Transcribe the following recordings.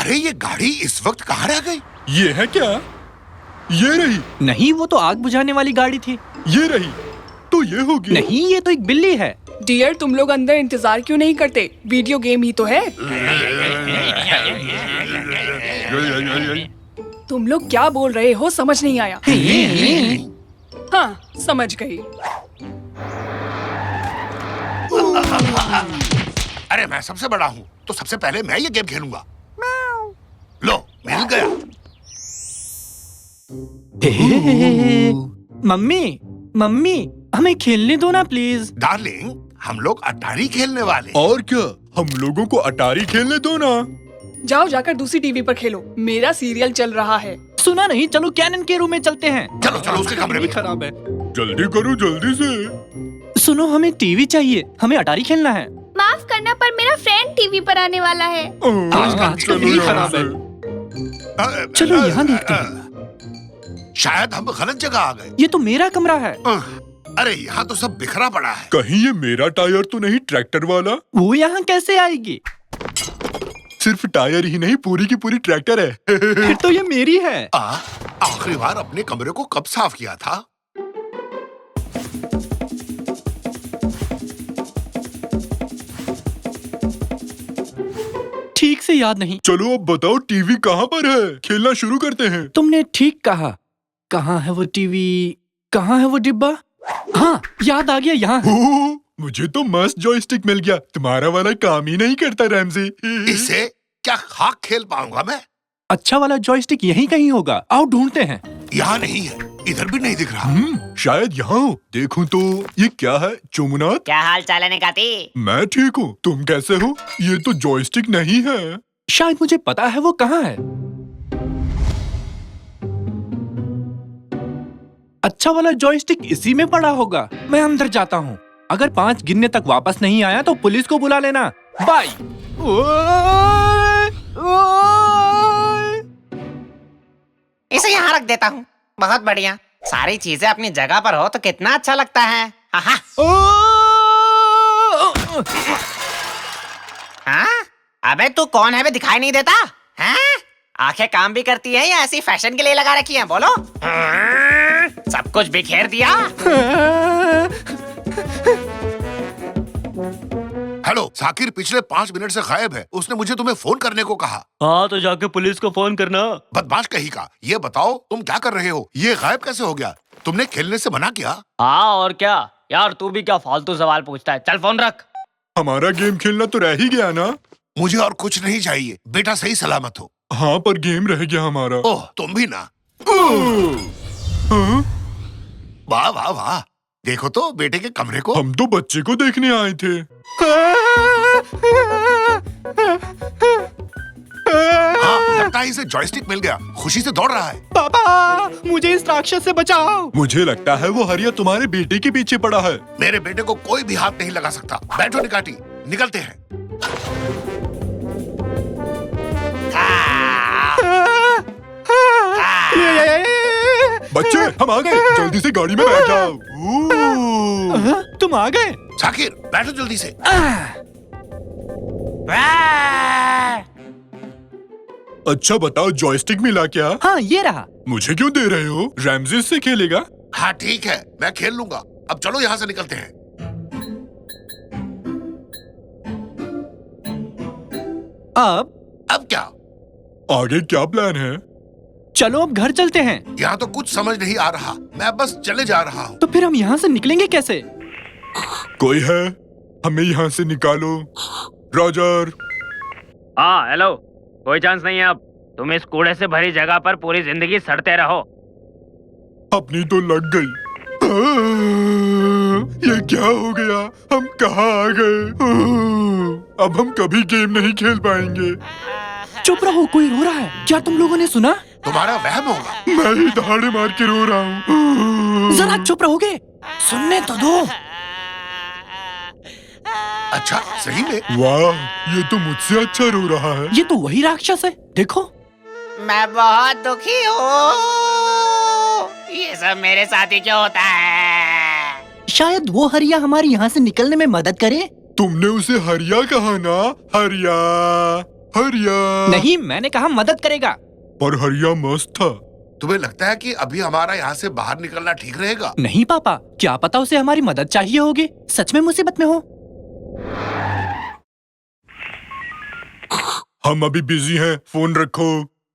अरे ये गाड़ी इस वक्त कहाँ रह गई? ये है क्या? ये रही। नहीं, वो तो आग बुझाने वाली गाड़ी थी। ये रही तो ये होगी। नहीं, ये तो एक बिल्ली है। डियर, तुम लोग अंदर इंतजार क्यों नहीं करते? वीडियो गेम ही तो है। तुम लोग क्या बोल रहे हो समझ नहीं आया। हाँ, समझ गई। अरे मैं सबसे बड़ा हूँ तो सबसे पहले मैं ये गेम खेलूंगा। लो, मिल गया। मम्मी, मम्मी, हमें खेलने दो ना प्लीज। डार्लिंग, हम लोग अटारी खेलने वाले। और क्या, हम लोगों को अटारी खेलने दो ना। जाओ जाकर दूसरी टीवी पर खेलो, मेरा सीरियल चल रहा है। सुना नहीं, चलो कैनन के रूम में चलते हैं। चलो चलो उसके कमरे में। खराब है। जल्दी करो, जल्दी से। सुनो, हमें टीवी चाहिए, हमें अटारी खेलना है। माफ करना पर मेरा फ्रेंड टीवी पर आने वाला है। आजकल टीवी खराब है। चलो यहाँ देखते हैं। शायद हम गलत जगह आ गए। ये तो मेरा कमरा है। अरे यहाँ तो सब बिखरा पड़ा है। कहीं ये मेरा टायर तो नहीं, ट्रैक्टर वाला? वो यहाँ कैसे आएगी? सिर्फ टायर ही नहीं, पूरी की पूरी ट्रैक्टर है। फिर तो ये मेरी है। आखिरी बार अपने कमरे को कब साफ किया था? ठीक से याद नहीं। चलो अब बताओ, टीवी कहाँ पर है? खेलना शुरू करते हैं। तुमने ठीक कहा। कहाँ है वो टीवी? कहाँ है वो डिब्बा? हाँ, याद आ गया, यहाँ है। ओह, मुझे तो मस्त जॉयस्टिक मिल गया। तुम्हारा वाला काम ही नहीं करता रैमजी। इससे क्या खाक खेल पाऊंगा मैं? अच्छा वाला जॉयस्टिक यहीं कहीं होगा, आओ ढूंढते हैं। यहाँ नहीं है, इधर भी नहीं दिख रहा। शायद यहाँ हो। देखूं तो ये क्या है? चुमनाथ, क्या हाल चाल है निकाती? मैं ठीक हूँ, तुम कैसे हो? ये तो जॉयस्टिक नहीं है। शायद मुझे पता है वो कहाँ है। अच्छा वाला जॉयस्टिक इसी में पड़ा होगा। मैं अंदर जाता हूँ। अगर 5 गिनने तक वापस नहीं आया तो पुलिस को बुला लेना। बाय। इसे यहाँ रख देता हूँ। बहुत बढ़िया, सारी चीजें अपनी जगह पर हो तो कितना अच्छा लगता है। हाँ? अबे तू कौन है बे, दिखाई नहीं देता? हैं? आंखें काम भी करती हैं या ऐसी फैशन के लिए लगा रखी हैं? बोलो। सब कुछ बिखेर दिया। हेलो साकिर, पिछले 5 मिनट से गायब है। उसने मुझे तुम्हें फोन करने को कहा। हाँ तो जाके पुलिस को फोन करना। बदमाश कहीं का। ये बताओ तुम क्या कर रहे हो? ये गायब कैसे हो गया? तुमने खेलने से मना किया? हाँ और क्या यार, तू भी क्या फालतू सवाल पूछता है। चल फोन रख। हमारा गेम खेलना तो रह ही गया ना। मुझे और कुछ नहीं चाहिए, बेटा सही सलामत हो। हाँ, पर गेम रह गया हमारा। ओह, तुम भी ना। हाँ? वाह वाह वाह, देखो तो बेटे के कमरे को। हम तो बच्चे को देखने आए थे। हाँ, लगता है इसे जॉयस्टिक मिल गया। खुशी से दौड़ रहा है। पापा, मुझे इस राक्षस से बचाओ। मुझे लगता है वो हरिया तुम्हारे बेटे के पीछे पड़ा है। मेरे बेटे को कोई भी हाथ नहीं लगा सकता। बैठो निकाटी, निकलते हैं। बच्चे, हम आ गए। जल्दी से गाड़ी में बैठ जाओ। तुम आ गए? साकिर, बैठो जल्दी से। अच्छा बताओ, जॉयस्टिक मिला क्या? हाँ, ये रहा। मुझे क्यों दे रहे हो? रैमजी से खेलेगा। हाँ ठीक है, मैं खेल लूंगा। अब चलो यहाँ से निकलते हैं। अब क्या? आगे क्या प्लान है? चलो अब घर चलते हैं। यहाँ तो कुछ समझ नहीं आ रहा। मैं बस चले जा रहा हूँ। तो फिर हम यहाँ से निकलेंगे कैसे? कोई है? हमें यहाँ से निकालो। रॉजर। हाँ हेलो, कोई चांस नहीं है अब। तुम इस कूड़े से भरी जगह पर पूरी जिंदगी सड़ते रहो। अपनी तो लग गई। ये क्या हो गया? हम कहाँ आ गए? अब हम कभी गेम नहीं खेल पाएंगे। चुप रहो, कोई रो रहा है। क्या तुम लोगों ने सुना? तुम्हारा वहम होगा। मैं ही दहाड़े मार के रो रहा हूँ। जरा चुप रहोगे? सुनने तो दो। अच्छा, सही में? वाह, ये तो मुझसे अच्छा रो रहा है। ये तो वही राक्षस है, देखो। मैं बहुत दुखी हूँ। ये सब मेरे साथ ही क्यों होता है? शायद वो हरिया हमारी यहाँ से निकलने में मदद करे। तुमने उसे हरिया कहा ना? हरिया। हरिया। नहीं, मैंने कहा मदद करेगा। पर हरिया मस्त था। तुम्हें लगता है कि अभी हमारा यहाँ से बाहर निकलना ठीक रहेगा? नहीं पापा, क्या पता उसे हमारी मदद चाहिए होगी, सच में मुसीबत में हो। हम अभी बिजी हैं, फोन रखो।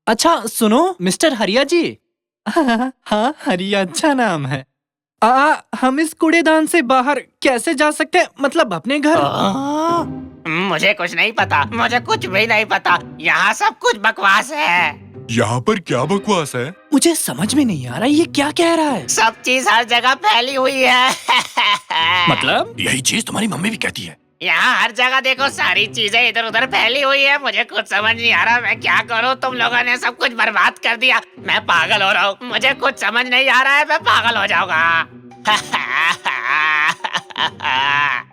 अच्छा सुनो मिस्टर हरिया जी। हाँ, हरिया अच्छा नाम है। हम इस कूड़ेदान से बाहर कैसे जा सकते हैं, मतलब अपने घर? मुझे कुछ नहीं पता, मुझे कुछ भी नहीं पता। यहाँ सब कुछ बकवास है। यहाँ पर क्या बकवास है? मुझे समझ में नहीं आ रहा ये क्या कह रहा है। सब चीज हर जगह फैली हुई है। मतलब? यही चीज तुम्हारी मम्मी भी कहती है। यहाँ हर जगह देखो, सारी चीजें इधर उधर फैली हुई है। मुझे कुछ समझ नहीं आ रहा, मैं क्या करूँ? तुम लोगों ने सब कुछ बर्बाद कर दिया। मैं पागल हो रहा हूँ, मुझे कुछ समझ नहीं आ रहा है, मैं पागल हो जाऊंगा।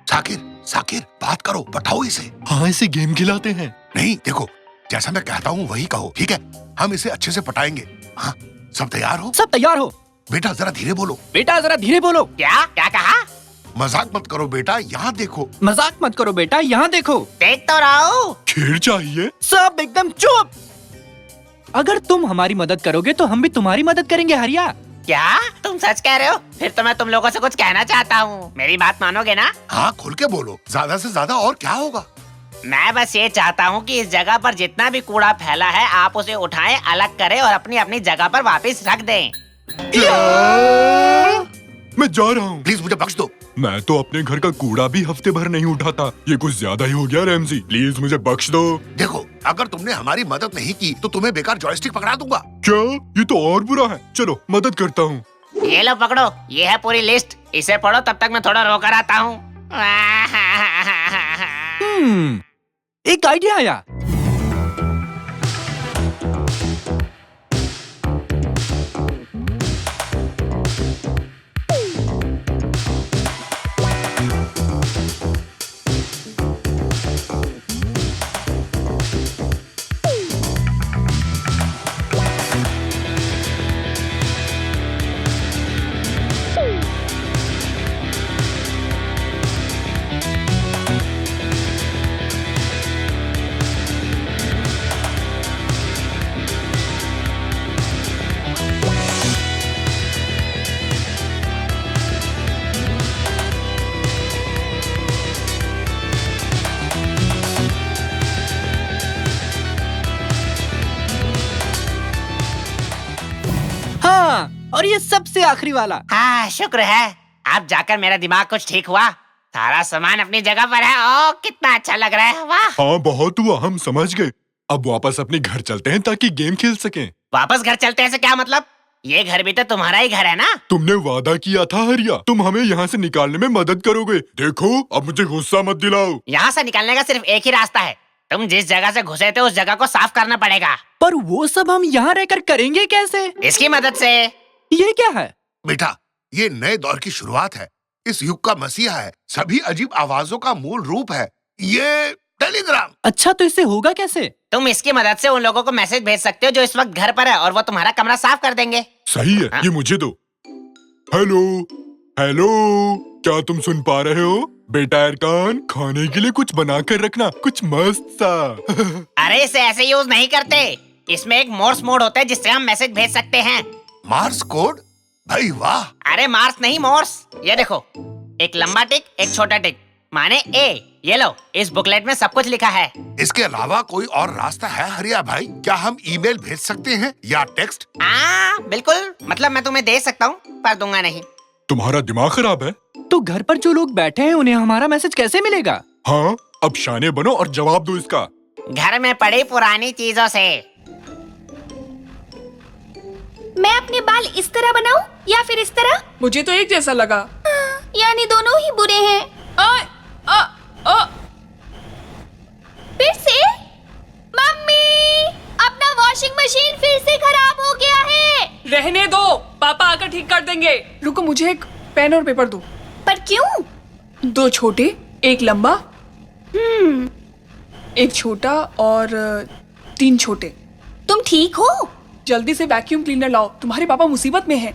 साकिर, साकिर, बात करो, बताओ इसे। हाँ, इसे गेम खिलाते हैं। नहीं, देखो, जैसा मैं कहता हूँ वही कहो, ठीक है? हम इसे अच्छे से पटाएंगे। हाँ, सब तैयार हो? सब तैयार हो? बेटा जरा धीरे बोलो। बेटा जरा धीरे बोलो। क्या क्या कहा? मजाक मत करो बेटा, यहाँ देखो। मजाक मत करो बेटा, यहाँ देखो। देख तो रहा हूँ। खेल चाहिए। सब एकदम चुप। अगर तुम हमारी मदद करोगे तो हम भी तुम्हारी मदद करेंगे हरिया। क्या तुम सच कह रहे हो? फिर तो मैं तुम लोगों से कुछ कहना चाहता हूँ, मेरी बात मानोगे ना? हाँ, खुल के बोलो, ज्यादा से ज्यादा और क्या होगा? मैं बस ये चाहता हूँ कि इस जगह पर जितना भी कूड़ा फैला है, आप उसे उठाएं, अलग करें और अपनी अपनी जगह पर वापस रख दें। मैं जा रहा हूँ। प्लीज मुझे बख्श दो। मैं तो अपने घर का कूड़ा भी हफ्ते भर नहीं उठाता। ये कुछ ज्यादा ही हो गया रैमजी, प्लीज मुझे बख्श दो। देखो, अगर तुमने हमारी मदद नहीं की तो तुम्हें बेकार जॉयस्टिक पकड़ा दूंगा। क्या? ये तो और बुरा है। चलो मदद करता हूँ। ये लो पकड़ो, ये है पूरी लिस्ट, इसे पढ़ो, तब तक मैं थोड़ा रोकर आता हूँ। एक आइडिया आया। और ये सबसे आखिरी वाला। हाँ, शुक्र है, अब जाकर मेरा दिमाग कुछ ठीक हुआ। सारा सामान अपनी जगह पर है। ओ, कितना अच्छा लग रहा है। वाह। हाँ, बहुत हुआ, हम समझ गए। अब वापस अपने घर चलते हैं ताकि गेम खेल सकें। वापस घर चलते हैं से क्या मतलब? ये घर भी तो तुम्हारा ही घर है ना? तुमने वादा किया था हरिया, तुम हमें यहाँ से निकालने में मदद करोगे। देखो, अब मुझे गुस्सा मत दिलाओ। यहाँ से निकलने का सिर्फ एक ही रास्ता है। तुम जिस जगह से घुसे थे उस जगह को साफ करना पड़ेगा। पर वो सब हम यहाँ रहकर करेंगे कैसे? इसकी मदद से। ये क्या है? बेटा, ये नए दौर की शुरुआत है। इस युग का मसीहा है। सभी अजीब आवाजों का मूल रूप है ये टेलीग्राम। अच्छा, तो इससे होगा कैसे? तुम इसकी मदद से उन लोगों को मैसेज भेज सकते हो जो इस वक्त घर पर है, और वो तुम्हारा कमरा साफ कर देंगे। सही है। ये मुझे दो। हेलो हेलो, क्या तुम सुन पा रहे हो? बेटा अरकान, खाने के लिए कुछ बना कर रखना, कुछ मस्त सा। अरे, इसे ऐसे यूज नहीं करते। इसमें एक मोर्स मोड होता है जिससे हम मैसेज भेज सकते हैं। Mars code? भाई वाह। अरे मार्स नहीं, मोर्स। ये देखो, एक लंबा टिक, एक छोटा टिक, माने ए। ये लो, इस बुकलेट में सब कुछ लिखा है। इसके अलावा कोई और रास्ता है हरिया भाई? क्या हम ईमेल भेज सकते हैं या टेक्स्ट? बिल्कुल, मतलब मैं तुम्हें दे सकता हूँ, पर दूंगा नहीं। तुम्हारा दिमाग खराब है? तो घर पर जो लोग बैठे हैं उन्हें हमारा मैसेज कैसे मिलेगा? हाँ, अब शाने बनो और जवाब दो इसका। घर में पड़ी पुरानी चीजों से। मैं अपने बाल इस तरह बनाऊं या फिर इस तरह? मुझे तो एक जैसा लगा। यानी दोनों ही बुरे हैं। फिर से? मम्मी, अपना वॉशिंग मशीन फिर से खराब हो गया है। रहने दो, पापा आकर ठीक कर देंगे। रुको, मुझे एक पेन और पेपर दो। पर क्यों? 2 छोटे, एक लंबा। एक छोटा और 3 छोटे। तुम ठीक हो? जल्दी से वैक्यूम क्लीनर लाओ, तुम्हारे पापा मुसीबत में हैं।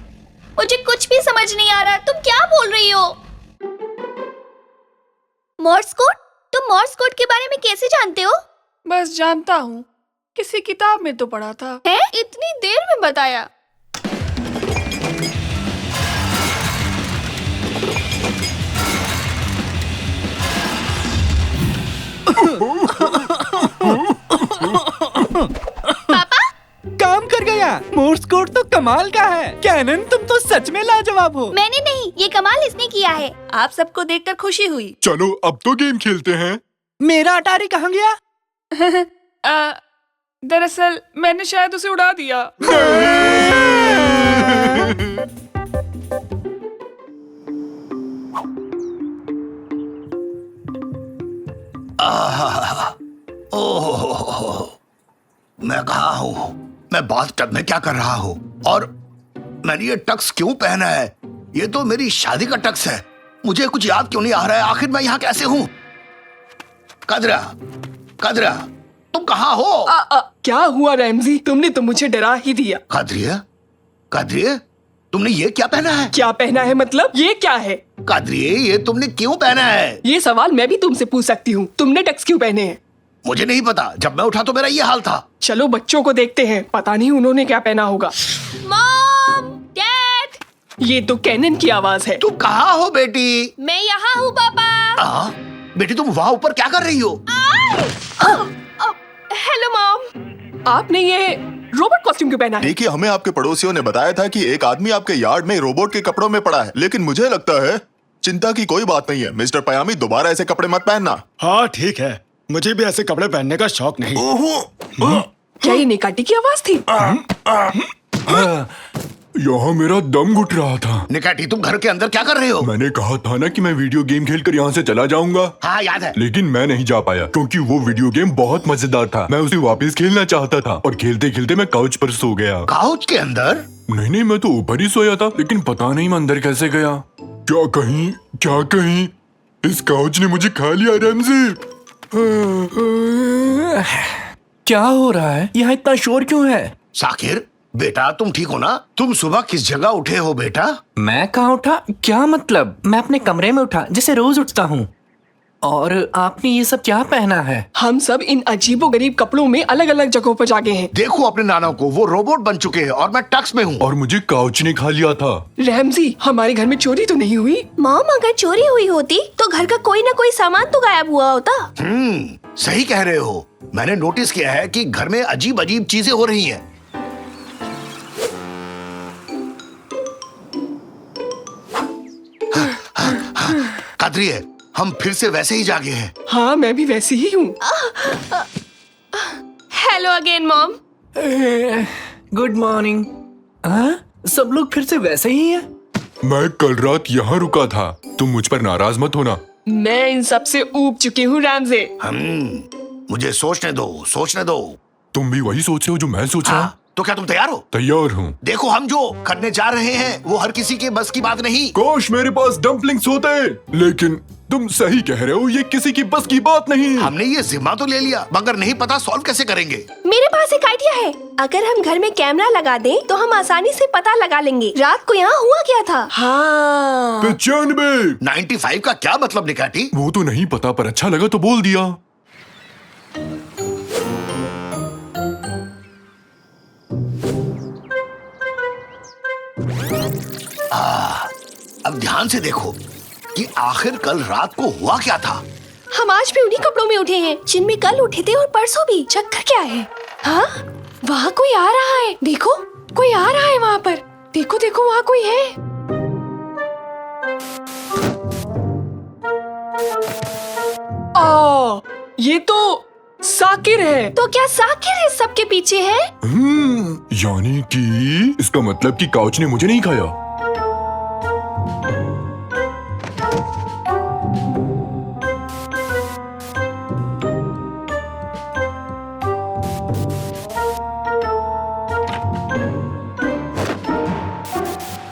मुझे कुछ भी समझ नहीं आ रहा, तुम क्या बोल रही हो? Morse code? तुम मोर्स कोड के बारे में कैसे जानते हो? बस जानता हूँ, किसी किताब में तो पढ़ा था। है? इतनी देर में बताया। काम कर गया। मोर्स कोड तो कमाल का है। कैनन, तुम तो सच में लाजवाब हो। मैंने नहीं, ये कमाल इसने किया है। आप सबको देखकर खुशी हुई। चलो अब तो गेम खेलते हैं। मेरा अटारी कहाँ गया? दरअसल मैंने शायद उसे उड़ा दिया। ओह, मैं कहाँ हूँ? मैं बाथटब में क्या कर रहा हूँ? और मैंने ये टक्स क्यों पहना है? ये तो मेरी शादी का टक्स है। मुझे कुछ याद क्यों नहीं आ रहा है? आखिर मैं यहाँ कैसे हूँ? कदरा, कदरा, तुम कहाँ हो? क्या हुआ रैमजी? तुमने तो मुझे डरा ही दिया। कदरिया, कदरिया, तुमने ये क्या पहना है? क्या पहना है मतलब? ये क्या है? कदरिया, ये तुमने क्यों पहना है? ये सवाल मैं भी तुमसे पूछ सकती हूँ। तुमने टक्स क्यों पहने हैं? मुझे नहीं पता। जब मैं उठा तो मेरा ये हाल था। चलो बच्चों को देखते हैं, पता नहीं उन्होंने क्या पहना होगा। मॉम, डैड, ये तो कैनन की आवाज है। तुम कहाँ हो बेटी? मैं यहाँ हूँ पापा। बेटी तुम वहाँ ऊपर क्या कर रही हो? Hello mom. आपने ये रोबोट कॉस्ट्यूम क्यों पहना है? देखिए, हमें आपके पड़ोसियों ने बताया था कि एक आदमी आपके यार्ड में रोबोट के कपड़ों में पड़ा है, लेकिन मुझे लगता है चिंता की कोई बात नहीं है। मिस्टर पयामी, दोबारा ऐसे कपड़े मत पहनना। हाँ ठीक है, मुझे भी ऐसे कपड़े पहनने का शौक नहीं। क्या ये निकाटी की आवाज थी? यहाँ मेरा दम घुट रहा था। निकाटी, तुम घर के अंदर क्या कर रहे हो? मैंने कहा था ना कि मैं वीडियो गेम खेलकर यहाँ से चला जाऊंगा। हाँ याद है। लेकिन मैं नहीं जा पाया क्योंकि वो वीडियो गेम बहुत मजेदार था। मैं उसे वापस खेलना चाहता था और खेलते खेलते मैं काउच पर सो गया। काउच के अंदर? नहीं, मैं तो ऊपर ही सोया था, लेकिन पता नहीं मैं अंदर कैसे गया। क्या कहीं इस काउच ने मुझे खा लिया रैमजी? क्या हो रहा है? यहाँ इतना शोर क्यों है? साकिर, बेटा तुम ठीक हो ना? तुम सुबह किस जगह उठे हो बेटा? मैं कहाँ उठा? क्या मतलब? मैं अपने कमरे में उठा, जिसे रोज उठता हूँ। और आपने ये सब क्या पहना है? हम सब इन अजीबोगरीब कपड़ों में अलग अलग जगहों पर जागे हैं। देखो अपने नाना को, वो रोबोट बन चुके हैं और मैं टक्स में हूँ। और मुझे काउच ने खा लिया था। रैमजी, हमारे घर में चोरी तो नहीं हुई? मॉम, अगर चोरी हुई होती तो घर का कोई ना कोई सामान तो गायब हुआ होता। सही कह रहे हो। मैंने नोटिस किया है कि घर में अजीब अजीब चीजें हो रही हैं। कदरिए, हम फिर से वैसे ही जागे हैं। हाँ, मैं भी वैसी ही हूँ। Hello again mom. Good morning. हाँ, सब लोग फिर से वैसे ही हैं। मैं कल रात यहाँ रुका था। तुम मुझ पर नाराज मत होना। मैं इन सब से ऊब चुकी हूँ रैमजे। मुझे सोचने दो। तुम भी वही सोच रहे हो जो मैं सोच रहा हूँ? तो क्या तुम तैयार हो? तैयार हूँ। देखो, हम जो करने जा रहे हैं वो हर किसी के बस की बात नहीं। काश मेरे पास डम्पलिंग्स होते, लेकिन तुम सही कह रहे हो, ये किसी की बस की बात नहीं। हमने ये जिम्मा तो ले लिया, मगर नहीं पता सॉल्व कैसे करेंगे। मेरे पास एक आइडिया है। अगर हम घर में कैमरा लगा दें तो हम आसानी से पता लगा लेंगे रात को यहाँ हुआ क्या था। हाँ। 95। 95 का क्या मतलब निकाटी? वो तो नहीं पता, पर अच्छा लगा तो बोल दिया। अब ध्यान से देखो कि आखिर कल रात को हुआ क्या था। हम आज भी उन्हीं कपड़ों में उठे हैं जिनमें कल उठे थे और परसों भी। चक्कर क्या है? हाँ, वहाँ कोई आ रहा है। देखो, कोई आ रहा है वहाँ पर। देखो देखो, वहाँ कोई है। ये तो साकिर है। तो क्या साकिर इस सबके पीछे है? यानी कि इसका मतलब कि काउच ने मुझे नहीं खाया।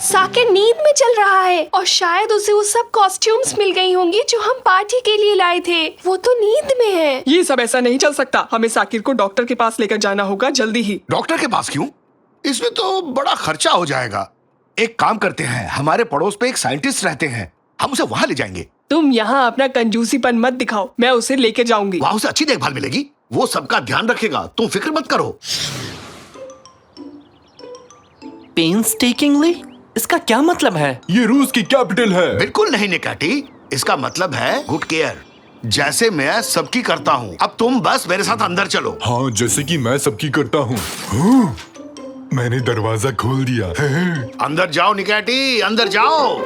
साकिर नींद में चल रहा है और शायद उसे वो सब कॉस्ट्यूम्स मिल गई होंगी जो हम पार्टी के लिए लाए थे। वो तो नींद में है। ये सब ऐसा नहीं चल सकता। हमें साकिर को डॉक्टर के पास लेकर जाना होगा जल्दी ही। डॉक्टर के पास क्यों? इसमें तो बड़ा खर्चा हो जाएगा। एक काम करते हैं, हमारे पड़ोस पे एक साइंटिस्ट रहते हैं, हम उसे वहाँ ले जाएंगे। तुम यहाँ अपना कंजूसीपन मत दिखाओ, मैं उसे लेके जाऊंगी। वहाँ उसे अच्छी देखभाल मिलेगी। वो सबका ध्यान रखेगा, तुम फिक्र मत करो। पेन्सटेकिंगली? इसका क्या मतलब है? ये रूस की कैपिटल है। बिल्कुल नहीं निकाटी, इसका मतलब है गुड केयर, जैसे मैं सबकी करता हूँ। अब तुम बस मेरे साथ अंदर चलो। हाँ, जैसे कि मैं सबकी करता हूँ। हाँ, मैंने दरवाजा खोल दिया। अंदर जाओ निकाटी, अंदर जाओ।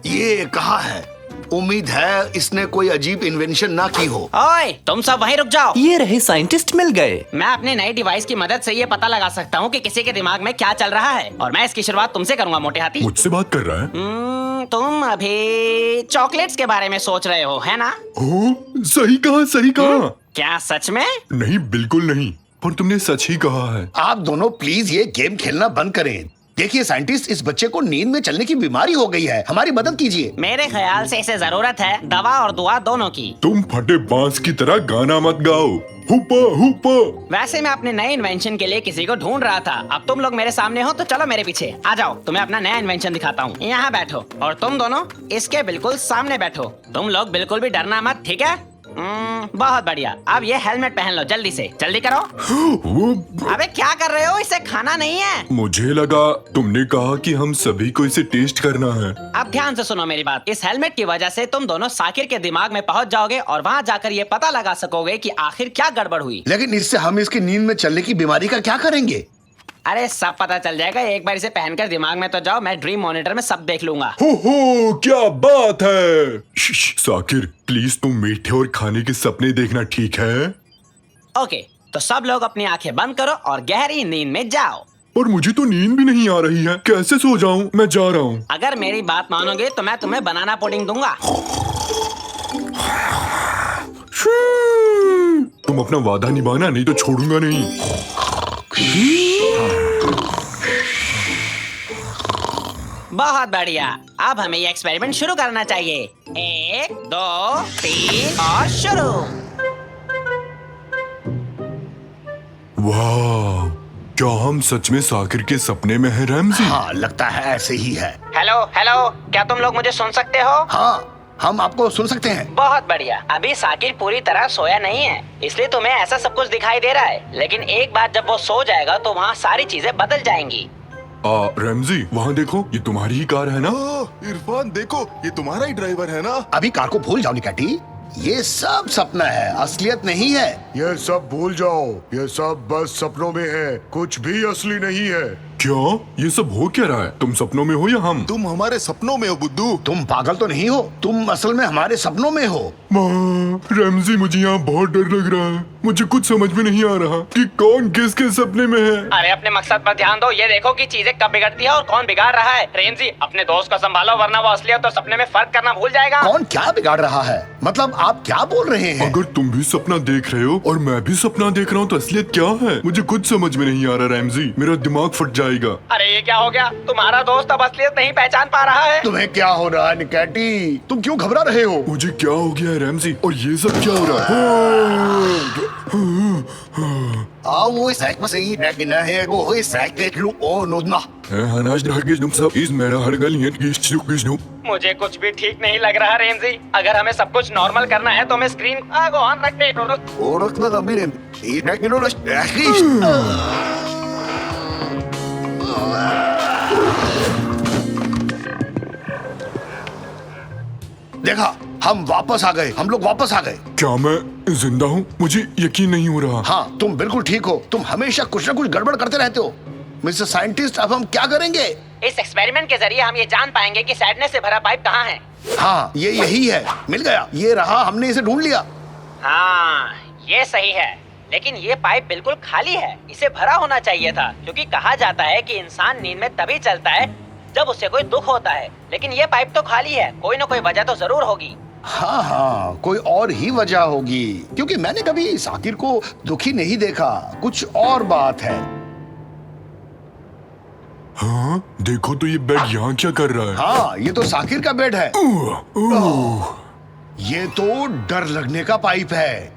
ये कहाँ है? उम्मीद है इसने कोई अजीब इन्वेंशन ना की हो। ओए, तुम सब वहीं रुक जाओ। ये रहे साइंटिस्ट मिल गए। मैं अपने नए डिवाइस की मदद से ये पता लगा सकता हूँ कि किसी के दिमाग में क्या चल रहा है, और मैं इसकी शुरुआत तुमसे करूंगा मोटे हाथी। मुझसे बात कर रहा है? तुम अभी चॉकलेट्स के बारे में सोच रहे हो, है ना? ओ, सही कहा, सही कहा। क्या सच में? नहीं, बिल्कुल नहीं, पर तुमने सच ही कहा है। आप दोनों प्लीज ये गेम खेलना बंद करें। देखिए साइंटिस्ट, इस बच्चे को नींद में चलने की बीमारी हो गई है, हमारी मदद कीजिए। मेरे ख्याल से इसे जरूरत है दवा और दुआ दोनों की। तुम फटे बांस की तरह गाना मत गाओ। हुप्पा हुप्पा। वैसे मैं अपने नए इन्वेंशन के लिए किसी को ढूंढ रहा था। अब तुम लोग मेरे सामने हो तो चलो मेरे पीछे आ जाओ, तुम्हें अपना नया इन्वेंशन दिखाता हूँ। यहाँ बैठो, और तुम दोनों इसके बिल्कुल सामने बैठो। तुम लोग बिल्कुल भी डरना मत, ठीक है? बहुत बढ़िया। अब ये हेलमेट पहन लो, जल्दी से, जल्दी करो। अबे क्या कर रहे हो? इसे खाना नहीं है। मुझे लगा तुमने कहा कि हम सभी को इसे टेस्ट करना है। अब ध्यान से सुनो मेरी बात। इस हेलमेट की वजह से तुम दोनों साकिर के दिमाग में पहुंच जाओगे और वहां जाकर ये पता लगा सकोगे कि आखिर क्या गड़बड़ हुई। लेकिन इससे हम इसकी नींद में चलने की बीमारी का क्या करेंगे? अरे सब पता चल जाएगा, एक बार इसे पहनकर दिमाग में तो जाओ, मैं ड्रीम मॉनिटर में सब देख लूंगा। हो, क्या बात है। साकिर, प्लीज तुम मीठे और खाने के सपने देखना, ठीक है? ओके, तो सब लोग अपनी आंखें बंद करो और गहरी नींद में जाओ। और मुझे तो नींद भी नहीं आ रही है, कैसे सो जाऊं? मैं जा रहा हूँ। अगर मेरी बात मानोगे तो मैं तुम्हें बनाना पुडिंग दूंगा। तुम अपना वादा निभाना, नहीं तो छोड़ूंगा नहीं। बहुत बढ़िया। अब हमें ये एक्सपेरिमेंट शुरू करना चाहिए। 1, 2, 3 और शुरू। वाह, क्या हम सच में साकिर के सपने में हैं रैमजी? हाँ, लगता है ऐसे ही है। हेलो हेलो, क्या तुम लोग मुझे सुन सकते हो? हाँ, हम आपको सुन सकते हैं। बहुत बढ़िया। अभी साकिर पूरी तरह सोया नहीं है, इसलिए तुम्हें ऐसा सब कुछ दिखाई दे रहा है, लेकिन एक बार जब वो सो जाएगा तो वहाँ सारी चीजें बदल जाएंगी। रैमजी, वहाँ देखो, ये तुम्हारी ही कार है ना? इरफान देखो, ये तुम्हारा ही ड्राइवर है ना? अभी कार को भूल जाओ निकाटी, ये सब सपना है, असलियत नहीं है। ये सब भूल जाओ, ये सब बस सपनों में है, कुछ भी असली नहीं है। क्या? ये सब हो क्या रहा है? तुम सपनों में हो या हम? तुम हमारे सपनों में हो बुद्धू। तुम पागल तो नहीं हो, तुम असल में हमारे सपनों में हो। माँ, रैमजी, मुझे यहाँ बहुत डर लग रहा है। मुझे कुछ समझ में नहीं आ रहा कि कौन किसके सपने में है। अरे अपने मकसद पर ध्यान दो, ये देखो कि चीजें कब बिगड़ती है और कौन बिगाड़ रहा है। रेंजी, अपने दोस्त को संभालो, वरना वो असलियत और सपने में फर्क करना भूल जाएगा। कौन क्या बिगाड़ रहा है? मतलब आप क्या बोल रहे हैं? अगर तुम भी सपना देख रहे हो और मैं भी सपना देख रहा हूँ तो असलियत क्या है? मुझे कुछ समझ में नहीं आ रहा रैमजी, मेरा दिमाग फट जाएगा। अरे ये क्या हो गया? तुम्हारा दोस्त अब असलियत नहीं पहचान पा रहा है। तुम्हें क्या हो रहा है निकाटी? तुम क्यों घबरा रहे हो? मुझे क्या हो गया है रैमजी, और ये सब क्या हो रहा है? मुझे कुछ भी ठीक नहीं लग रहा रेंजी। अगर हमें सब कुछ नॉर्मल करना है तो हमें स्क्रीन को ऑन रखने देखा, हम वापस आ गए, हम लोग वापस आ गए। क्या मैं जिंदा हूँ? मुझे यकीन नहीं हो रहा। हाँ, तुम बिल्कुल ठीक हो, तुम हमेशा कुछ ना कुछ गड़बड़ करते रहते हो। मिस्टर साइंटिस्ट, अब हम क्या करेंगे? इस एक्सपेरिमेंट के जरिए हम ये जान पाएंगे कि सैडनेस से भरा पाइप कहाँ है। हाँ, ये यही है, मिल गया, ये रहा, हमने इसे ढूंढ लिया। हाँ, ये सही है, लेकिन ये पाइप बिल्कुल खाली है। इसे भरा होना चाहिए था, क्योंकि कहा जाता है कि इंसान नींद में तभी चलता है जब उसे कोई दुख होता है। लेकिन ये पाइप तो खाली है, कोई ना कोई वजह तो जरूर होगी। हाँ हाँ, कोई और ही वजह होगी, क्योंकि मैंने कभी साकिर को दुखी नहीं देखा। कुछ और बात है। हाँ, देखो तो ये बेड यहाँ क्या कर रहा है? हाँ, ये तो साकिर का बेड है। ये तो डर लगने का पाइप है।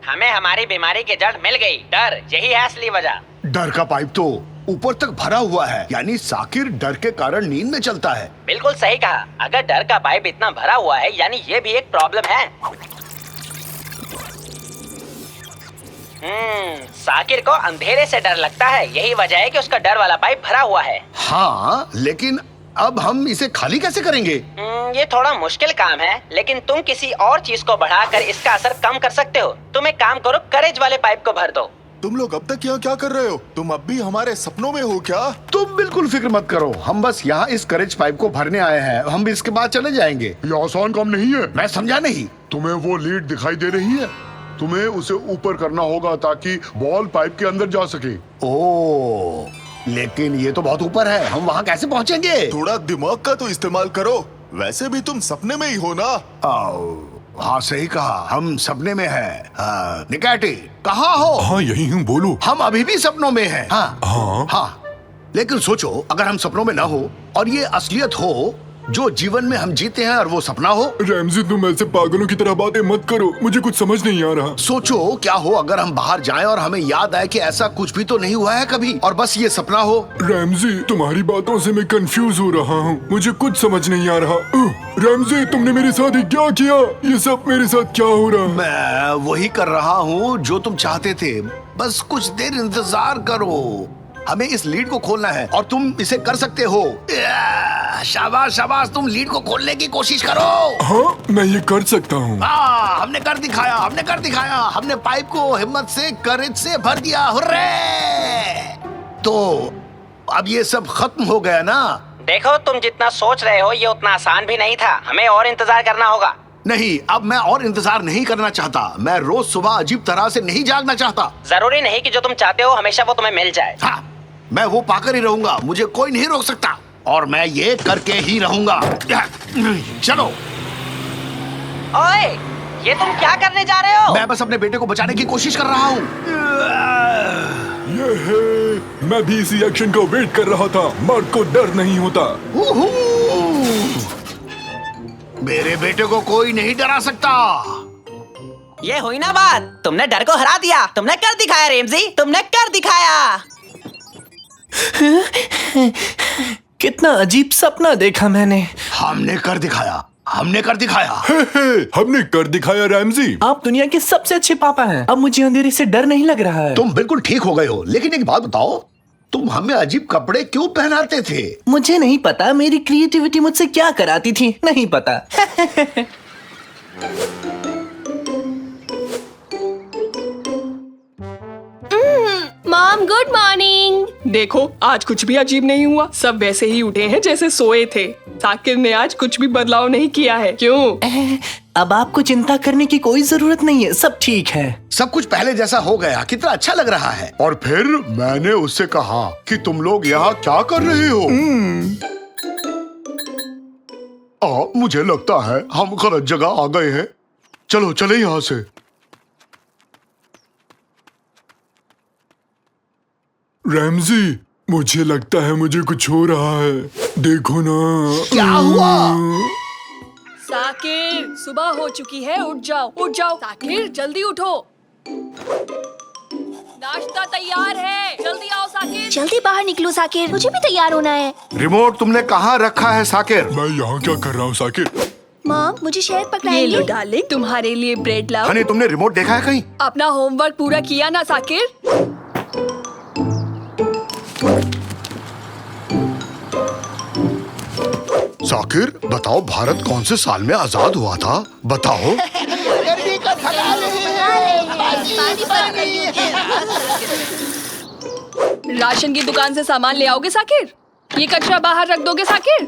हमें हमारी बीमारी की जड़ मिल गई, डर, यही है असली वजह। डर का पाइप तो ऊपर तक भरा हुआ है, यानी साकिर डर के कारण नींद में चलता है। बिल्कुल सही कहा। अगर डर का पाइप इतना भरा हुआ है, यानी ये भी एक प्रॉब्लम है। साकिर को अंधेरे से डर लगता है, यही वजह है कि उसका डर वाला पाइप भरा हुआ है। हाँ, लेकिन अब हम इसे खाली कैसे करेंगे? ये थोड़ा मुश्किल काम है, लेकिन तुम किसी और चीज को बढ़ाकर इसका असर कम कर सकते हो। तुम एक काम करो, करेज वाले पाइप को भर दो। तुम लोग अब तक यहाँ क्या कर रहे हो? तुम अब भी हमारे सपनों में हो क्या? तुम बिल्कुल फिक्र मत करो, हम बस यहाँ इस करेज पाइप को भरने आए हैं। हम भी इसके बाद चले जाएंगे। ये आसान काम नहीं है। मैं समझा नहीं। तुम्हें वो लीड दिखाई दे रही है? तुम्हें उसे ऊपर करना होगा ताकि बॉल पाइप के अंदर जा सके। ओ, लेकिन ये तो बहुत ऊपर है, हम वहाँ कैसे पहुँचेंगे? थोड़ा दिमाग का तो इस्तेमाल करो। वैसे भी तुम सपने में ही हो ना? हाँ, सही कहा, हम सपने में हैं। निकैटी, कहाँ हो? हाँ, यही हूँ, बोलो। हम अभी भी सपनों में हैं। हाँ हाँ हाँ, लेकिन सोचो, अगर हम सपनों में ना हो और ये असलियत हो जो जीवन में हम जीते हैं और वो सपना हो। रैमजी, तुम ऐसे पागलों की तरह बातें मत करो, मुझे कुछ समझ नहीं आ रहा। सोचो क्या हो अगर हम बाहर जाएं और हमें याद आए कि ऐसा कुछ भी तो नहीं हुआ है कभी, और बस ये सपना हो। रैमजी, तुम्हारी बातों से मैं कंफ्यूज हो रहा हूँ, मुझे कुछ समझ नहीं आ रहा। रैमजी, तुमने मेरे साथ ही क्या किया? ये सब मेरे साथ क्या हो रहा है? मैं वही कर रहा हूँ जो तुम चाहते थे, बस कुछ देर इंतजार करो। हमें इस लीड को खोलना है और तुम इसे कर सकते हो। शाबाश शाबाश, तुम लीड को खोलने की कोशिश करो। हाँ, मैं ये कर सकता हूँ। हमने कर दिखाया, हमने कर दिखाया। हमने पाइप को हिम्मत से, करेज से भर दिया। हुर्रे! तो अब ये सब खत्म हो गया ना? देखो, तुम जितना सोच रहे हो ये उतना आसान भी नहीं था। हमें और इंतजार करना होगा। नहीं, अब मैं और इंतजार नहीं करना चाहता। मैं रोज सुबह अजीब तरह से नहीं जागना चाहता। जरूरी नहीं कि जो तुम चाहते हो हमेशा वो तुम्हें मिल जाए। हाँ, मैं वो पाकर ही रहूंगा, मुझे कोई नहीं रोक सकता, और मैं ये करके ही रहूंगा। चलो। ओए, ये तुम क्या करने जा रहे हो? मैं बस अपने बेटे को बचाने की कोशिश कर रहा हूँ। ये है, मैं भी इसी एक्शन का वेट कर रहा था। मर्द को डर नहीं होता। मेरे बेटे को कोई नहीं डरा सकता। ये हुई ना बात, तुमने डर को हरा दिया। तुमने कर दिखाया रैमजी, तुमने कर दिखाया। कितना अजीब सपना देखा मैंने। हमने कर दिखाया, हमने कर दिखाया। हमने कर दिखाया रैमजी। आप दुनिया के सबसे अच्छे पापा हैं। अब मुझे अंधेरे से डर नहीं लग रहा है। तुम बिल्कुल ठीक हो गए हो, लेकिन एक बात बताओ, तुम हमें अजीब कपड़े क्यों पहनाते थे? मुझे नहीं पता, मेरी क्रिएटिविटी मुझसे क्या कराती थी, नहीं पता। Mom, good morning. देखो, आज कुछ भी अजीब नहीं हुआ। सब वैसे ही उठे हैं जैसे सोए थे। साकिर ने आज कुछ भी बदलाव नहीं किया है। क्यों? अब आपको चिंता करने की कोई जरूरत नहीं है, सब ठीक है। सब कुछ पहले जैसा हो गया, कितना अच्छा लग रहा है। और फिर मैंने उससे कहा कि तुम लोग यहाँ क्या कर रहे हो? मुझे लगता है हम गलत जगह आ गए हैं। चलो चले यहाँ से। रैमजी, मुझे लगता है मुझे कुछ हो रहा है। देखो ना। क्या हुआ? साकिर, सुबह हो चुकी है, उठ जाओ, उठ जाओ। साकिर, जल्दी उठो। नाश्ता तैयार है, जल्दी आओ साकिर। जल्दी बाहर निकलो साकिर, मुझे भी तैयार होना है। रिमोट तुमने कहाँ रखा है साकिर? मैं यहाँ क्या कर रहा हूँ साकिर? मॉम, मुझे शहद ये पकड़ाएंगे? लो डार्लिंग, तुम्हारे लिए ब्रेड लाओ। हनी, तुमने रिमोट देखा है कहीं? अपना होमवर्क पूरा किया ना साकिर? साकिर, बताओ भारत कौन से साल में आजाद हुआ था? बताओ। राशन की दुकान से सामान ले आओगे साकिर? ये कचरा बाहर रख दोगे साकिर?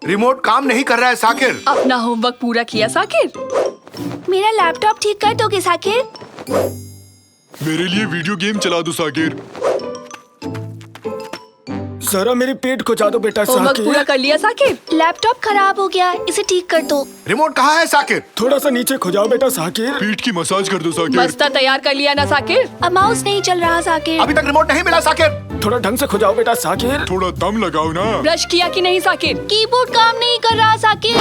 रिमोट काम नहीं कर रहा है साकिर। अपना होमवर्क पूरा किया साकिर? मेरा लैपटॉप ठीक कर दोगे साकिर? मेरे लिए वीडियो गेम चला दो साकिर। जरा मेरे पेट को जा दो बेटा होमवर्क साकिर। पूरा कर लिया साकिर? लैपटॉप खराब हो गया है, इसे ठीक कर दो। रिमोट कहाँ है साकिर? थोड़ा सा नीचे खो जाओ बेटा साकिर। पीठ की मसाज कर दो साकिर। बस्ता तैयार कर लिया ना साकिर? अब माउस नहीं चल रहा साकिर। अभी तक रिमोट नहीं मिला साकिर। थोड़ा ढंग से खो जाओ बेटा साकिर। थोड़ा दम लगाओ ना। ब्रश किया कि नहीं साकिर? कीबोर्ड काम नहीं कर रहा साकिर।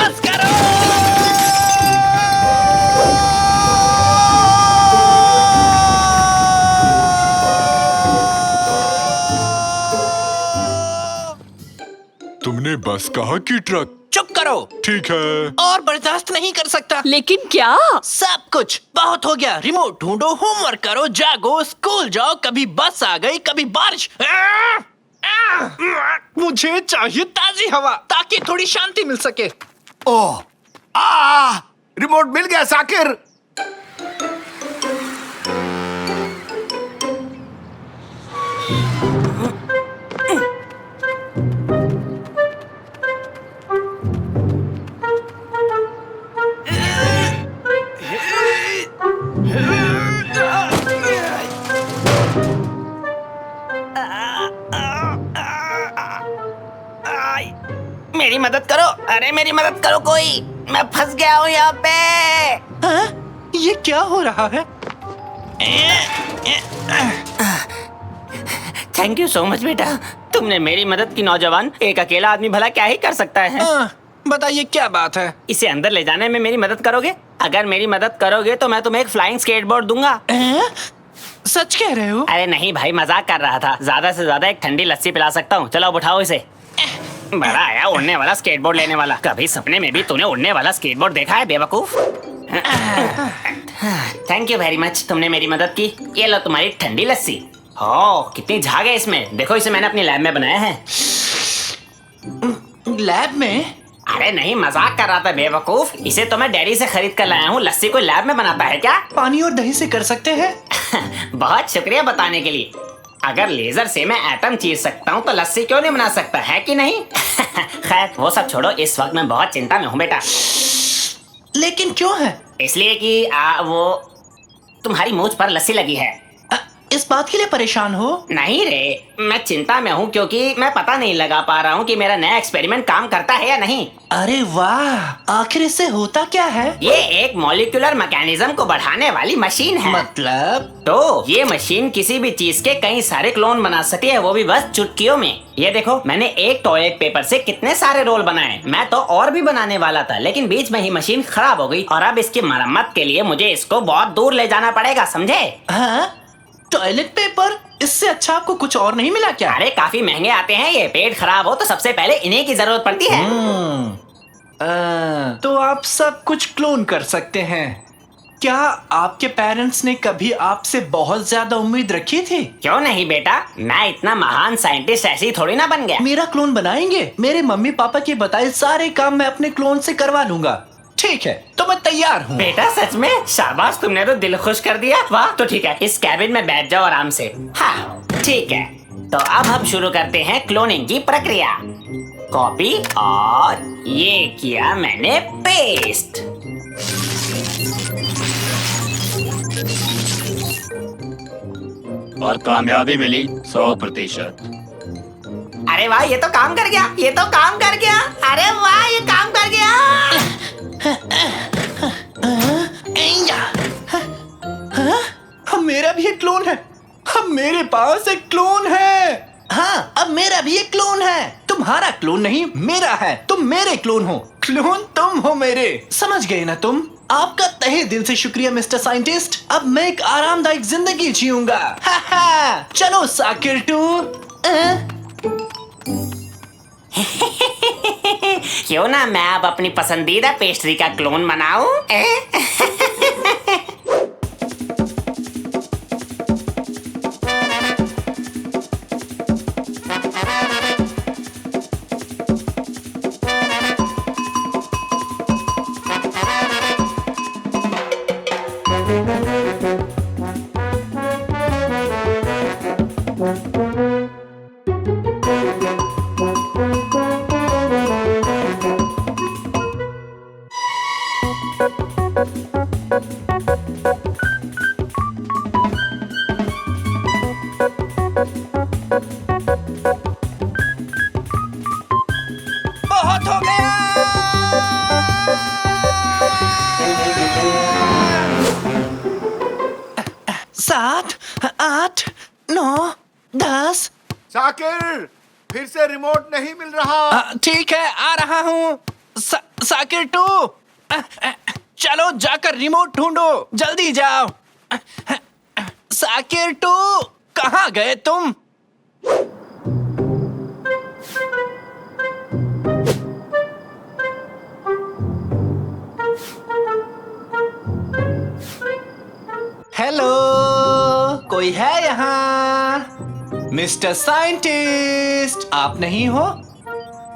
तुमने बस कहा कि ट्रक। चुप करो। ठीक है। और बर्दाश्त नहीं कर सकता। लेकिन क्या? सब कुछ बहुत हो गया। रिमोट ढूंढो, होमवर्क करो, जागो, स्कूल जाओ, कभी बस आ गई, कभी बारिश। मुझे चाहिए ताजी हवा ताकि थोड़ी शांति मिल सके। ओह, रिमोट मिल गया साकिर। मेरी मदद करो, अरे मेरी मदद करो कोई, मैं फंस गया हूँ यहाँ पे। हाँ? ये क्या हो रहा है? थैंक यू सो मच बेटा, तुमने मेरी मदद की। नौजवान, एक अकेला आदमी भला क्या ही कर सकता है। बताइए क्या बात है? इसे अंदर ले जाने में मेरी मदद करोगे? अगर मेरी मदद करोगे तो मैं तुम्हें एक फ्लाइंग स्केटबोर्ड दूंगा। सच कह रहे हो? अरे नहीं भाई, मजाक कर रहा था। ज्यादा से ज्यादा एक ठंडी लस्सी पिला सकता हूँ। चलो अब उठाओ इसे। बड़ा आया उड़ने वाला स्केटबोर्ड लेने वाला। कभी सपने में भी तूने उड़ने वाला स्केटबोर्ड देखा है बेवकूफ? थैंक यू वेरी मच, तुमने मेरी मदद की। ये लो तुम्हारी ठंडी लस्सी। ओह, कितनी झाग है इसमें। देखो, इसे मैंने अपनी लैब में बनाया है। लैब में? अरे नहीं, मजाक कर रहा था बेवकूफ। इसे तो मैं डेयरी से खरीद कर लाया हूँ। लस्सी कोई लैब में बनाता है क्या? पानी और दही से कर सकते हैं। बहुत शुक्रिया बताने के लिए। अगर लेजर से मैं एटम चीर सकता हूँ तो लस्सी क्यों नहीं बना सकता, है कि नहीं? खैर वो सब छोड़ो, इस वक्त मैं बहुत चिंता में हूँ बेटा। लेकिन क्यों है? इसलिए कि वो तुम्हारी मूंछ पर लस्सी लगी है। इस बात के लिए परेशान हो? नहीं रे, मैं चिंता में हूँ क्योंकि मैं पता नहीं लगा पा रहा हूँ कि मेरा नया एक्सपेरिमेंट काम करता है या नहीं। अरे वाह, आखिर इससे होता क्या है? ये एक मॉलिक्यूलर मैकेनिज्म को बढ़ाने वाली मशीन है। मतलब? तो ये मशीन किसी भी चीज के कई सारे क्लोन बना सकती है, वो भी बस चुटकियों में। ये देखो, मैंने एक टॉयलेट पेपर से कितने सारे रोल बनाए। मैं तो और भी बनाने वाला था, लेकिन बीच में ही मशीन खराब हो गई और अब इसकी मरम्मत के लिए मुझे इसको बहुत दूर ले जाना पड़ेगा, समझे? हाँ? Toilet paper? इससे अच्छा आपको कुछ और नहीं मिला क्या? अरे काफी महंगे आते हैं ये। पेट खराब हो तो सबसे पहले इन्हीं की जरूरत पड़ती है। तो आप सब कुछ क्लोन कर सकते हैं। क्या आपके पेरेंट्स ने कभी आपसे बहुत ज्यादा उम्मीद रखी थी? क्यों नहीं बेटा, मैं इतना महान साइंटिस्ट ऐसे ही थोड़ी ना बन गया। मेरा क्लोन बनाएंगे? मेरे मम्मी पापा के बताए सारे काम मैं अपने क्लोन से करवा लूंगा। ठीक है, तो मैं तैयार हूँ। बेटा सच में? शाबाश, तुमने तो दिल खुश कर दिया। वाह, तो ठीक है, इस कैबिन में बैठ जाओ आराम से। हाँ ठीक है, तो अब हम शुरू करते हैं क्लोनिंग की प्रक्रिया। कॉपी और ये किया मैंने पेस्ट। और कामयाबी मिली 100%। अरे वाह, ये तो काम कर गया, ये तो काम कर गया। अरे वाह, ये काम कर गया। हाँ, मेरा भी एक क्लोन है। अब मेरे पास एक क्लोन है। हाँ, अब मेरा भी एक क्लोन है। तुम्हारा क्लोन नहीं, मेरा है। तुम मेरे क्लोन हो, क्लोन तुम हो मेरे। समझ गए ना तुम? आपका तहे दिल से शुक्रिया मिस्टर साइंटिस्ट। अब मैं एक आरामदायक जिंदगी जीऊंगा। चलो साकिर टू। क्यों ना मैं अब अपनी पसंदीदा पेस्ट्री का क्लोन बनाऊं? बहुत हो गया। 7, 8, 9, 10। साकिर, फिर से रिमोट नहीं मिल रहा। ठीक है, आ रहा हूँ। साकिर टू, चलो जाकर रिमोट ढूंढो, जल्दी जाओ। साकिर टू, कहाँ गए तुम? हेलो, कोई है यहाँ? मिस्टर साइंटिस्ट, आप नहीं हो?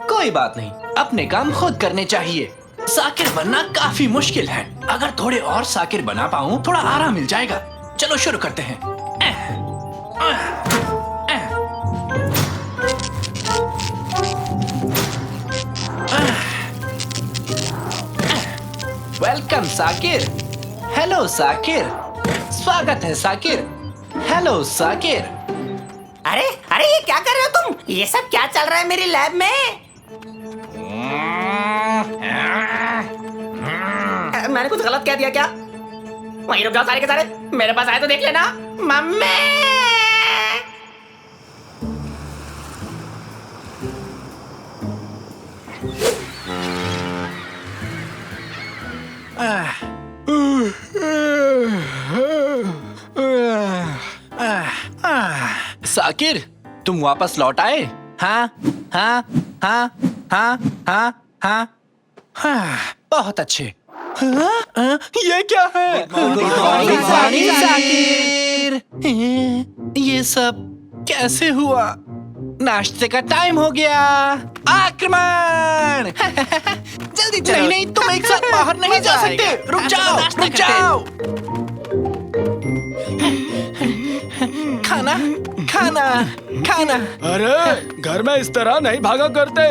कोई बात नहीं, अपने काम खुद करने चाहिए। साकिर बनना काफी मुश्किल है। अगर थोड़े और साकिर बना पाऊं, थोड़ा आराम मिल जाएगा। चलो शुरू करते हैं। वेलकम साकिर। हेलो साकिर, स्वागत है साकिर। हेलो साकिर। अरे अरे, ये क्या कर रहे हो तुम? ये सब क्या चल रहा है मेरी लैब में? मैंने कुछ गलत कह दिया क्या? वहीं रुक जाओ सारे के सारे, मेरे पास आए तो देख लेना। मम्मी! साकिर, तुम वापस लौट आए? हाँ हाँ हाँ हाँ हाँ हाँ हाँ, बहुत अच्छे। ये क्या है? साकिर, ये सब कैसे हुआ? नाश्ते का टाइम हो गया। आक्रमण! जल्दी चलो। नहीं, तुम एक साथ बाहर नहीं जा सकते। रुक जाओ, रुक जाओ। खाना, खाना, खाना। अरे घर में इस तरह नहीं भागा करते,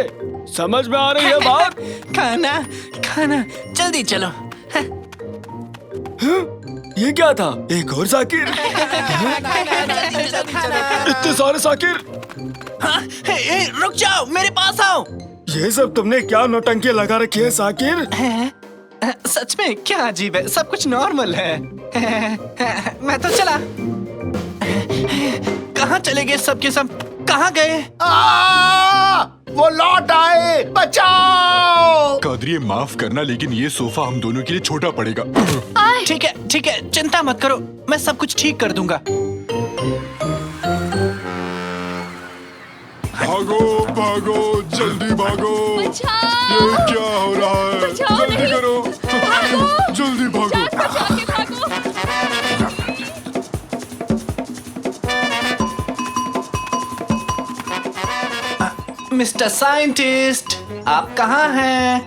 समझ में आ रही है बात? खाना, खाना, जल्दी चलो। ये क्या था? एक और साकिर? इतने सारे साकिर? हाँ, रुक जाओ, मेरे पास आओ। ये सब तुमने क्या नौटंकी लगा रखी है साकिर? सच में क्या अजीब है, सब कुछ नॉर्मल है। मैं तो चला। कहाँ चले गए सब के सब? कहाँ गए? वो लौट आए, बचाओ! कादरी, माफ करना, लेकिन ये सोफा हम दोनों के लिए छोटा पड़ेगा। ठीक है, ठीक है, चिंता मत करो, मैं सब कुछ ठीक कर दूंगा। भागो भागो, जल्दी भागो। ये क्या हो रहा है? जल्दी करो, जल्दी भागो। मिस्टर साइंटिस्ट, आप कहाँ हैं?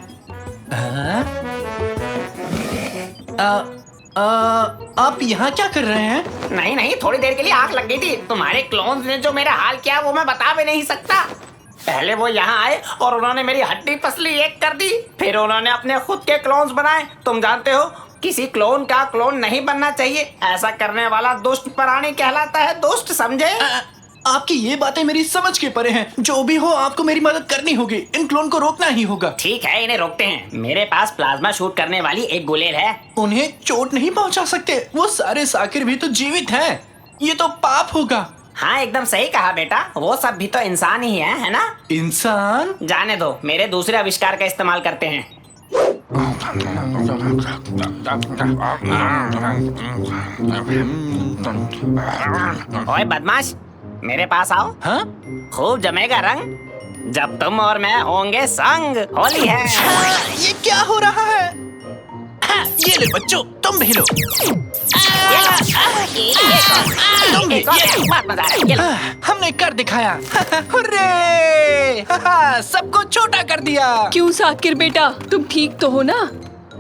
आप यहाँ क्या कर रहे हैं? नहीं नहीं, थोड़ी देर के लिए आग लग गई थी। तुम्हारे क्लोन्स ने जो मेरा हाल किया वो मैं बता भी नहीं सकता। पहले वो यहाँ आए और उन्होंने मेरी हड्डी पसली एक कर दी, फिर उन्होंने अपने खुद के क्लोन्स बनाए। तुम जानते हो, किसी क्लोन का क्लोन नहीं बनना चाहिए। ऐसा करने वाला दुष्ट प्राणी कहलाता है। दुष्ट, समझे? आपकी ये बातें मेरी समझ के परे हैं। जो भी हो, आपको मेरी मदद करनी होगी। इन क्लोन को रोकना ही होगा। ठीक है, इन्हें रोकते हैं। मेरे पास प्लाज्मा शूट करने वाली एक गुलेल है। उन्हें चोट नहीं पहुंचा सकते। वो सारे साकिर भी तो जीवित हैं। ये तो पाप होगा। हाँ, एकदम सही कहा बेटा। वो सब भी तो इंसान ही है ना? इंसान? जाने दो, मेरे दूसरे आविष्कार का इस्तेमाल करते हैं। ओए बदमाश, मेरे पास आओ। हाँ? खूब जमेगा रंग जब तुम और मैं होंगे संग। होली है। ये क्या हो रहा है? हाँ, ये ले बच्चों, तुम भी लो। तुम भी, बहुत मजा आ रहा है। ये लो। हमने कर दिखाया। हुर्रे! सबको छोटा कर दिया। क्यों साकिर बेटा, तुम ठीक तो हो ना?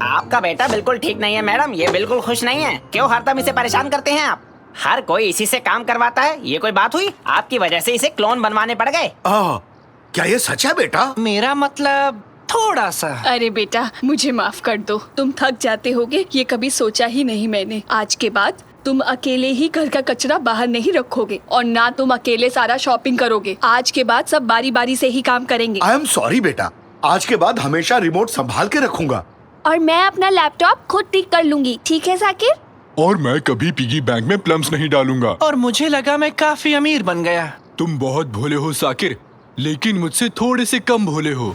आपका बेटा बिल्कुल ठीक नहीं है मैडम। ये बिल्कुल खुश नहीं है। क्यों हरदम इसे परेशान करते हैं आप? हर कोई इसी से काम करवाता है। ये कोई बात हुई? आपकी वजह से इसे क्लोन बनवाने पड़ गए। क्या ये सच है बेटा? मेरा मतलब थोड़ा सा। अरे बेटा, मुझे माफ कर दो। तुम थक जाते होगे, ये कभी सोचा ही नहीं मैंने। आज के बाद तुम अकेले ही घर का कचरा बाहर नहीं रखोगे और ना तुम अकेले सारा शॉपिंग करोगे। आज के बाद सब बारी बारी से ही काम करेंगे। आई एम सॉरी बेटा, आज के बाद हमेशा रिमोट संभाल के रखूंगा। और मैं अपना लैपटॉप खुद ठीक कर लूंगी। ठीक है साकिर? और मैं कभी पिगी बैंक में प्लम्स नहीं डालूंगा। और मुझे लगा मैं काफी अमीर बन गया। तुम बहुत भोले हो साकिर, लेकिन मुझसे थोड़े से कम भोले हो।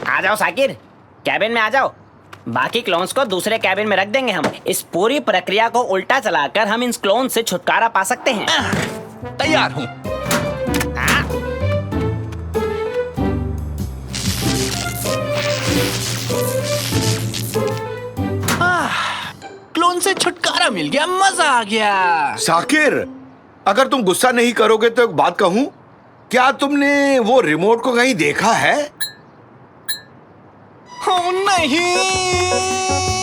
आ जाओ साकिर, कैबिन में आ जाओ। बाकी क्लोन्स को दूसरे कैबिन में रख देंगे हम। इस पूरी प्रक्रिया को उल्टा चलाकर हम इन क्लोन से छुटकारा पा सकते हैं। तैयार हूँ। क्लोन से छुटकारा मिल गया, मजा आ गया। साकिर, अगर तुम गुस्सा नहीं करोगे तो एक बात कहूं, क्या तुमने वो रिमोट को कहीं देखा है? नहीं।